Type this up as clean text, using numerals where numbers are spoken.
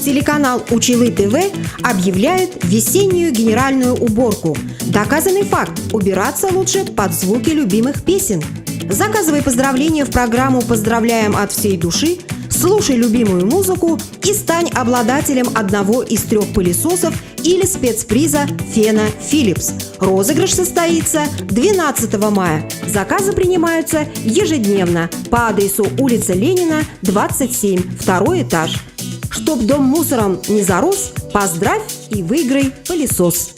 Телеканал Училы ТВ объявляет весеннюю генеральную уборку. Доказанный факт – убираться лучше под звуки любимых песен. Заказывай поздравления в программу «Поздравляем от всей души», слушай любимую музыку и стань обладателем одного из 3 пылесосов или спецприза фена Philips. Розыгрыш состоится 12 мая. Заказы принимаются ежедневно по адресу улица Ленина, 27, 2 этаж. Чтоб дом мусором не зарос, поздравь и выиграй пылесос.